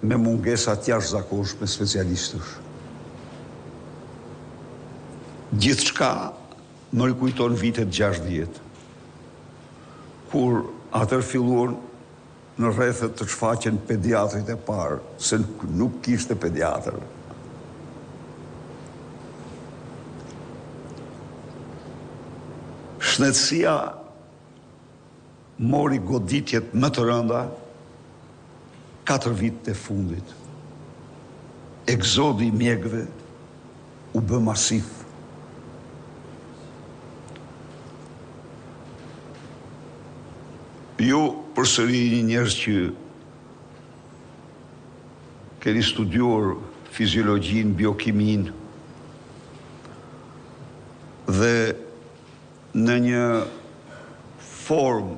me mungesat jashtëzakonshme specialistësh. Gjithçka më rikujton vitet 60, kur atër filluan në rrethet të shfaqen pediatrit e parë, se nuk kishte pediatër. Shëndetësia mori goditjet më të rënda 4 vitet e fundit. Egzodi i mjekëve u bë masiv. Ju përsëri një njerëz që keni studiuar fiziologjin, biokimin dhe në një formë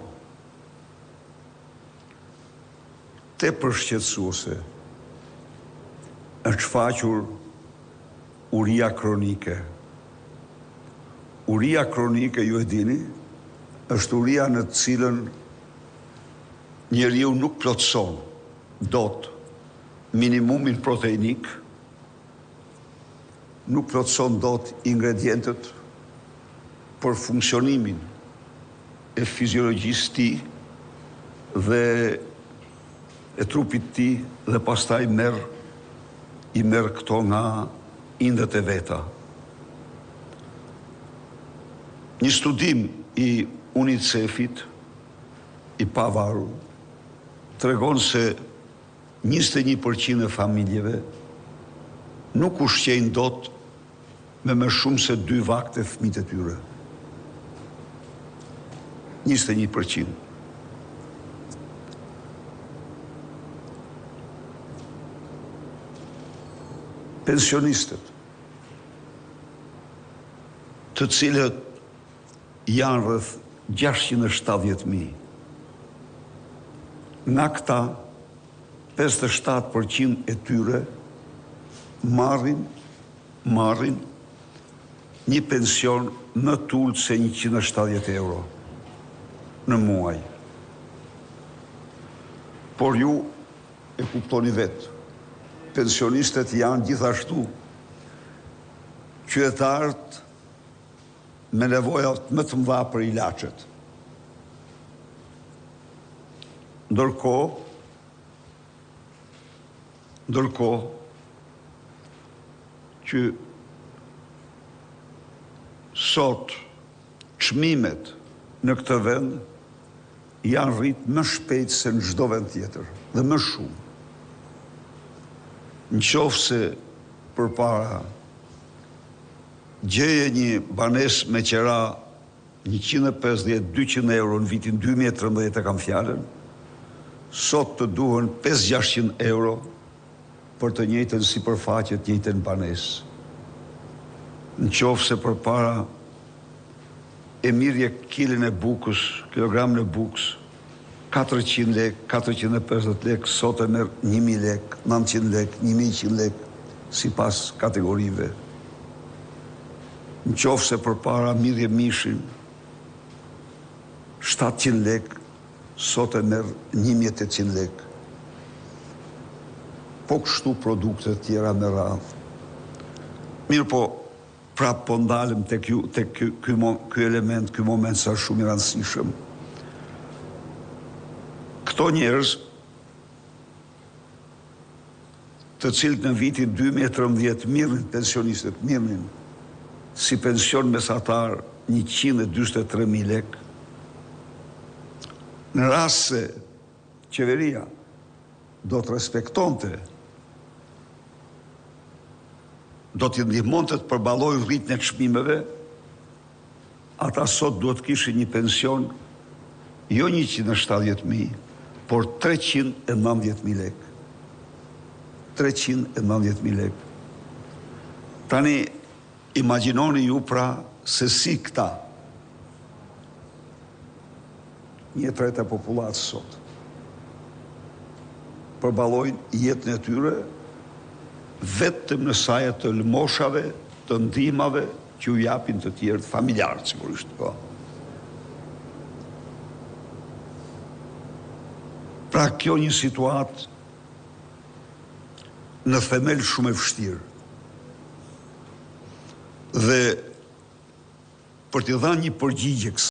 tepër shqetësuese është shfaqur uria kronike. Uria kronike, ju e dini, është uria në të cilën njeriu nuk plotëson dot minimumin proteinik, nuk plotëson dot ingredientët për funksionimin e fiziologjisë ti dhe e trupit ti dhe pastaj i merr këto nga indet e veta. Një studim i UNICEF-it i pavarur tregon se 21% e familjeve nuk ushqejnë dot me më shumë se 2 vakte fëmijët e tyre. 21%. Pensionistët, të cilët janë rreth 670.000, nga këta 57% e tyre marrin një pension më të ulët se 170 euro në muaj. Por ju e kuptoni vetë, pensionistët janë gjithashtu qytetarët me nevojat më të mëdha për ilaçet. Ndërkohë që sot çmimet në këtë vend janë rritë më shpejt se në çdo vend tjetër dhe më shumë. Nëse përpara gjeje një banesë me qera 150-200 euro në vitin 2013 e kam fjalën, sot të duhen 500-600 euro për të njëjtën sipërfaqe, të njëjtën banesë. Nëse përpara e mirje kilin e bukës, kilogramën e bukës, 400 lek, 450 lek, sot e merr 1000 lek, 900 lek, 1100 lek, si pas kategorive. Nëse përpara mirje mishin, 700 lek, sot e merr 1800 lek. Po kështu produkte tjera me radhë. Mirë po, prapë po ndalem tek ky element, ky moment sa shumë i rëndësishëm. Këto njerëz, të cilët në vitin 2013 mirën pensionistët, mirën si pension mesatar 143.000 lek, në rast se qeveria do të respektonte, do t'i ndihmonte të përballojë rritjen e çmimeve, ata sot duhet kishin një pension jo 170.000, por 390.000 lek. 390.000 lek. Tani, imagjinoni ju pra se si këta, 1/3 e popullatës sot, përballojnë jetën e tyre vetëm në saje të lëmoshave, të ndihmave që u japin të tjerë familjarë, sigurisht, po. Pra kjo një situatë në themel shumë e vështirë. Dhe për t'i dhënë një përgjigje